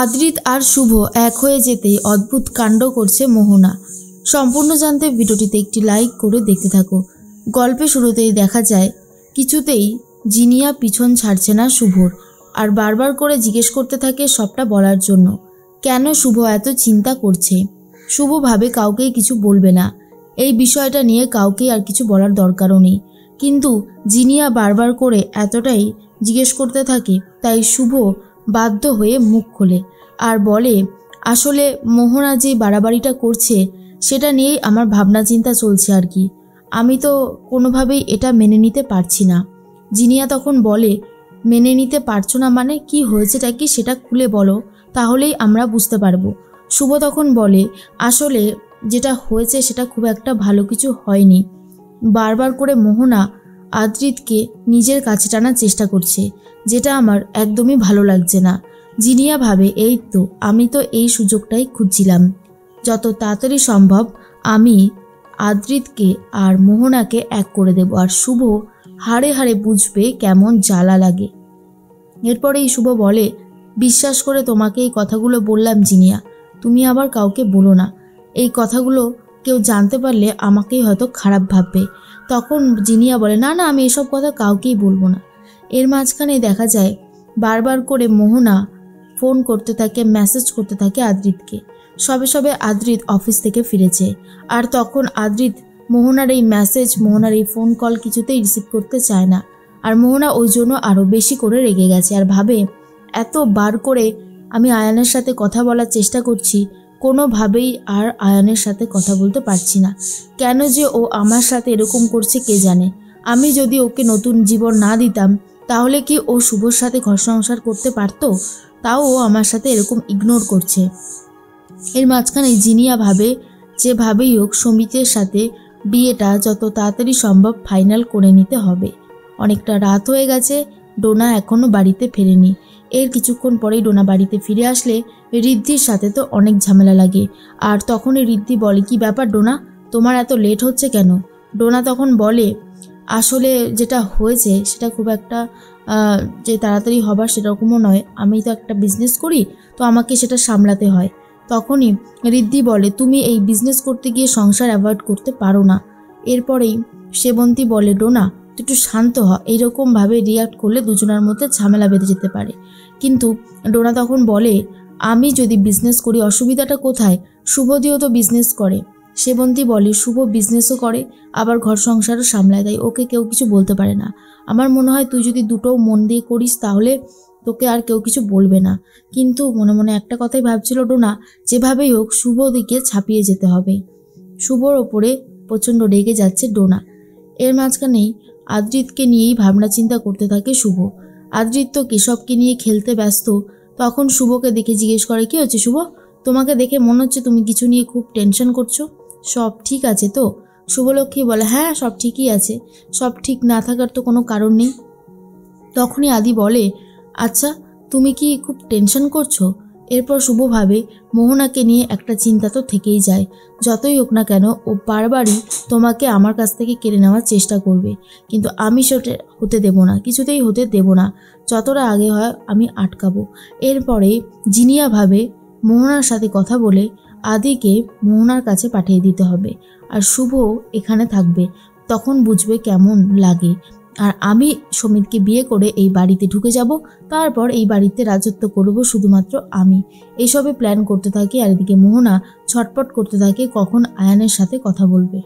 আদ্রিত আর শুভ এক হয়ে যেতেই অদ্ভুত কাণ্ড করছে মোহনা। সম্পূর্ণ জানতে ভিডিওটিতে একটি লাইক করে দেখতে থাকো। গল্পে শুরুতেই দেখা যায় কিছুতেই জিনিয়া পিছন ছাড়ছে না শুভর, আর বারবার করে জিজ্ঞেস করতে থাকে সবটা বলার জন্য। কেন শুভ এত চিন্তা করছে? শুভ ভাবে কাউকেই কিছু বলবে না, এই বিষয়টা নিয়ে কাউকেই আর কিছু বলার দরকারও নেই। কিন্তু জিনিয়া বারবার করে এতটাই জিজ্ঞেস করতে থাকে, তাই শুভ বাধ্য হয়ে মুখ খোলে আর বলে, আসলে মোহনা যে বাড়াবাড়িটা করছে সেটা নিয়েই আমার ভাবনা চিন্তা চলছে আর কি। আমি তো কোনোভাবেই এটা মেনে নিতে পারছি না। জিনিয়া তখন বলে, মেনে নিতে পারছো না মানে কি হয়েছেটা কি সেটা খুলে বলো, তাহলেই আমরা বুঝতে পারবো। শুভ তখন বলে, আসলে যেটা হয়েছে সেটা খুব একটা ভালো কিছু হয়নি। বারবার করে মোহনা আদ্রিতকে নিজের কাছে টানার চেষ্টা করছে, যেটা আমার একদমই ভালো লাগছে না। জিনিয়া ভাবে, এই তো আমি তো এই সুযোগটাই খুঁজছিলাম। যত তাড়াতাড়ি সম্ভব আমি আদ্রিতকে আর মোহনাকে এক করে দেব, আর শুভ হাড়ে হাড়ে বুঝবে কেমন জ্বালা লাগে। এরপরেই শুভ বলে, বিশ্বাস করে তোমাকে এই কথাগুলো বললাম জিনিয়া, তুমি আবার কাউকে বলো না। এই কথাগুলো কেউ জানতে পারলে আমাকেই হয়তো খারাপ ভাববে। তখন জিনিয়া বলে, না না, আমি এসব কথা কাউকেই বলবো না। এর মাঝখানে দেখা যায় বারবার করে মোহনা ফোন করতে থাকে, মেসেজ করতে থাকে আদ্রিতকে। সবে সবে আদ্রিত অফিস থেকে ফিরেছে, আর তখন আদ্রিত মোহনার এই মেসেজ, মোহনার এই ফোন কল কিছুতেই রিসিভ করতে চায় না। আর মোহনা ওই জন্য আরও বেশি করে রেগে গেছে, আর ভাবে, এত বার করে আমি আয়ানের সাথে কথা বলার চেষ্টা করছি, কোনোভাবেই আর আয়ানের সাথে কথা বলতে পারছি না। কেন যে ও আমার সাথে এরকম করছে কে জানে। আমি যদি ওকে নতুন জীবন না দিতাম তাহলে কি ও শুভর সাথে ঘর সংসার করতে পারতো? তাও ও আমার সাথে এরকম ইগনোর করছে। এর মাঝখানে জিনিয়া ভাবে, যেভাবেই হোক সমিতের সাথে বিয়েটা যত তাড়াতাড়ি সম্ভব ফাইনাল করে নিতে হবে। অনেকটা রাত হয়ে গেছে, ডোনা এখনও বাড়িতে ফেরেনি। এর কিছুক্ষণ পরেই ডোনা বাড়িতে ফিরে আসলে ঋদ্ধির সাথে তো অনেক ঝামেলা লাগে। আর তখনই ঋদ্ধি বলে, কি ব্যাপার ডোনা, তোমার এত লেট হচ্ছে কেন? ডোনা তখন বলে, আসলে যেটা হয়েছে সেটা খুব একটা যে তাড়াতাড়ি হবার সেরকমও নয়। আমি তো একটা বিজনেস করি, তো আমাকে সেটা সামলাতে হয়। তখনই ঋদ্ধি বলে, তুমি এই বিজনেস করতে গিয়ে সংসার অ্যাভয়েড করতে পারো না। এরপরেই সেবন্তী বলে, ডোনা তুই একটু শান্ত হ, এইরকমভাবে রিয়াক্ট করলে দুজনের মধ্যে ঝামেলা বেঁধে যেতে পারে। কিন্তু ডোনা তখন বলে, আমি যদি বিজনেস করি অসুবিধাটা কোথায়? শুভদিও তো বিজনেস করে। সেবন্তী বলে, শুভ বিজনেসও করে আবার ঘর সংসারও সামলায়, তাই ওকে কেউ কিছু বলতে পারে না। আমার মনে হয় তুই যদি দুটোও মন দিয়ে করিস তাহলে তোকে আর কেউ কিছু বলবে না। কিন্তু মনে মনে একটা কথাই ভাবছিল ডোনা, যেভাবেই হোক শুভ দিকে ছাপিয়ে যেতে হবে। শুভর ওপরে প্রচণ্ড রেগে যাচ্ছে ডোনা। এর মাঝখানেই আদ্রিতকে নিয়েই ভাবনা চিন্তা করতে থাকে শুভ। আদ্রিত তো কেশবকে নিয়ে খেলতে ব্যস্ত। তখন শুভকে দেখে জিজ্ঞেস করে, কি হচ্ছে শুভ, তোমাকে দেখে মনে হচ্ছে তুমি কিছু নিয়ে খুব টেনশন করছো। সব ঠিক আছে তো? শুভলক্ষ্মী বলে, হ্যাঁ সব ঠিকই আছে, সব ঠিক না থাকার তো কোনো কারণ নেই। তখনই আদি বলে, আচ্ছা তুমি কি খুব টেনশন করছো? এরপর শুভ ভাবে, মোহনাকে নিয়ে একটা চিন্তা তো থেকেই যায়। যতই হোক না কেন ও বারবারই তোমাকে আমার কাছ থেকে কেড়ে নেওয়ার চেষ্টা করবে, কিন্তু আমি সেটা হতে দেব না, কিছুতেই হতে দেব না। যতটা আগে হয় আমি আটকাবো। এরপরে জিনিয়া ভাবে মোহনার সাথে কথা বলে আদিকে মোহনার কাছে পাঠিয়ে দিতে হবে, আর শুভ এখানে থাকবে, তখন বুঝবে কেমন লাগে। আর আমি সমিতকে বিয়ে করে এই বাড়িতে ঢুকে যাব, তারপর এই বাড়িতে রাজত্ব করব শুধুমাত্র আমি। এইসবে প্ল্যান করতে থাকে, আর এদিকে মোহনা ছটপট করতে থাকে কখন আয়ানের সাথে কথা বলবে।